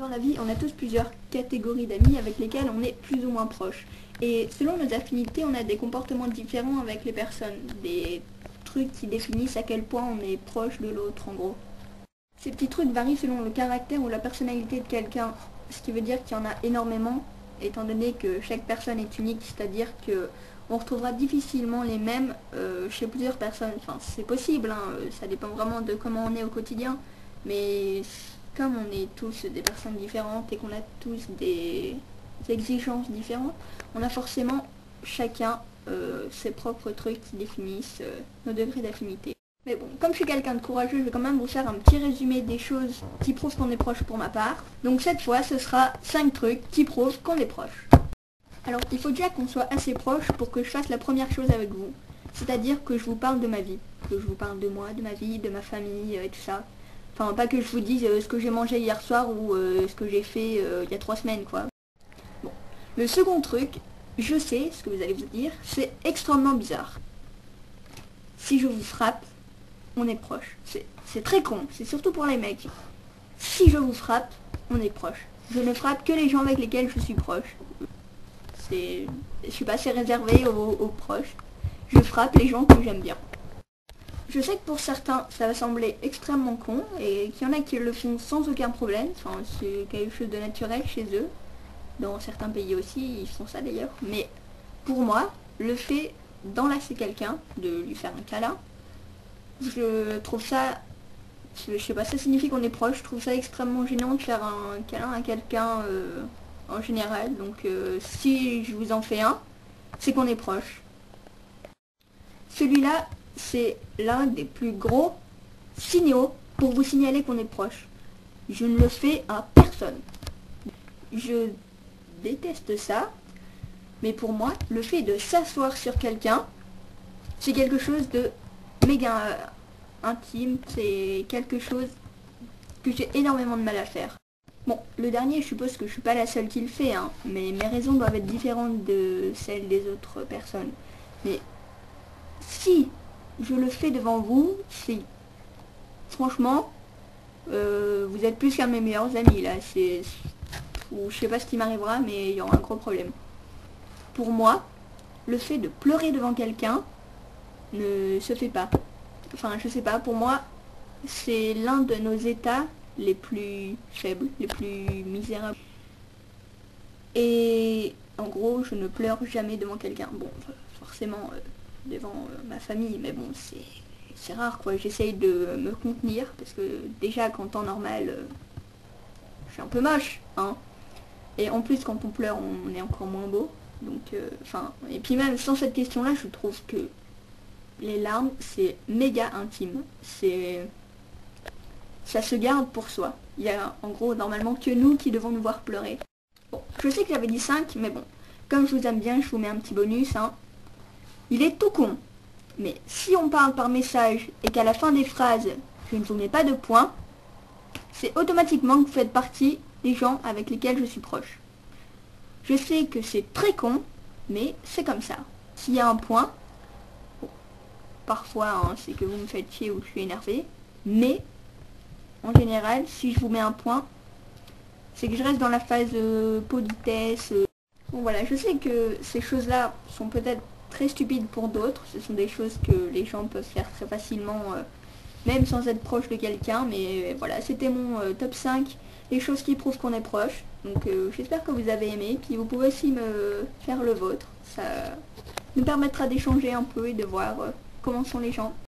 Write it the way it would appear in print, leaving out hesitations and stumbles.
Dans la vie, on a tous plusieurs catégories d'amis avec lesquels on est plus ou moins proche. Et selon nos affinités, on a des comportements différents avec les personnes, des trucs qui définissent à quel point on est proche de l'autre en gros. Ces petits trucs varient selon le caractère ou la personnalité de quelqu'un, ce qui veut dire qu'il y en a énormément, étant donné que chaque personne est unique, c'est-à-dire que on retrouvera difficilement les mêmes chez plusieurs personnes. Enfin, c'est possible, hein, ça dépend vraiment de comment on est au quotidien, mais comme on est tous des personnes différentes et qu'on a tous des exigences différentes, on a forcément chacun ses propres trucs qui définissent nos degrés d'affinité. Mais bon, comme je suis quelqu'un de courageux, je vais quand même vous faire un petit résumé des choses qui prouvent qu'on est proche pour ma part. Donc cette fois, ce sera 5 trucs qui prouvent qu'on est proche. Alors, il faut déjà qu'on soit assez proche pour que je fasse la première chose avec vous. C'est-à-dire que je vous parle de ma vie. Que je vous parle de moi, de ma vie, de ma famille et tout ça. Enfin, pas que je vous dise ce que j'ai mangé hier soir ou ce que j'ai fait il y a 3 semaines, quoi. Bon. Le second truc, je sais ce que vous allez vous dire, c'est extrêmement bizarre. Si je vous frappe, on est proche. C'est très con, c'est surtout pour les mecs. Si je vous frappe, on est proche. Je ne frappe que les gens avec lesquels je suis proche. Je suis pas assez réservée aux proches. Je frappe les gens que j'aime bien. Je sais que pour certains, ça va sembler extrêmement con, et qu'il y en a qui le font sans aucun problème. Enfin, c'est quelque chose de naturel chez eux. Dans certains pays aussi, ils font ça d'ailleurs. Mais pour moi, le fait d'enlacer quelqu'un, de lui faire un câlin, je trouve ça, je sais pas, ça signifie qu'on est proche. Je trouve ça extrêmement gênant de faire un câlin à quelqu'un en général. Donc si je vous en fais un, c'est qu'on est proche. Celui-là, c'est l'un des plus gros signaux pour vous signaler qu'on est proche. Je ne le fais à personne. Je déteste ça, mais pour moi, le fait de s'asseoir sur quelqu'un, c'est quelque chose de méga intime, c'est quelque chose que j'ai énormément de mal à faire. Bon, le dernier, je suppose que je suis pas la seule qui le fait, hein, mais mes raisons doivent être différentes de celles des autres personnes. Mais si je le fais devant vous, c'est franchement, vous êtes plus qu'un de mes meilleurs amis là. Ou je sais pas ce qui m'arrivera, mais il y aura un gros problème. Pour moi, le fait de pleurer devant quelqu'un ne se fait pas. Enfin, je sais pas, pour moi, c'est l'un de nos états les plus faibles, les plus misérables. Et en gros, je ne pleure jamais devant quelqu'un. Bon, forcément devant ma famille, mais bon, c'est rare quoi. J'essaye de me contenir parce que déjà qu'en temps normal, je suis un peu moche, hein. Et en plus, quand on pleure, on est encore moins beau. Donc, enfin, et puis même sans cette question-là, je trouve que les larmes, c'est méga intime. Ça se garde pour soi. Il y a en gros normalement que nous qui devons nous voir pleurer. Bon, je sais que j'avais dit 5, mais bon, comme je vous aime bien, je vous mets un petit bonus, hein. Il est tout con. Mais si on parle par message et qu'à la fin des phrases, je ne vous mets pas de points, c'est automatiquement que vous faites partie des gens avec lesquels je suis proche. Je sais que c'est très con, mais c'est comme ça. S'il y a un point, bon, parfois hein, c'est que vous me faites chier ou je suis énervée, mais en général, si je vous mets un point, c'est que je reste dans la phase politesse. Bon voilà, je sais que ces choses-là sont peut-être très stupides pour d'autres. Ce sont des choses que les gens peuvent faire très facilement, même sans être proche de quelqu'un. Mais voilà, c'était mon top 5, les choses qui prouvent qu'on est proche. Donc j'espère que vous avez aimé. Puis vous pouvez aussi me faire le vôtre. Ça nous permettra d'échanger un peu et de voir comment sont les gens.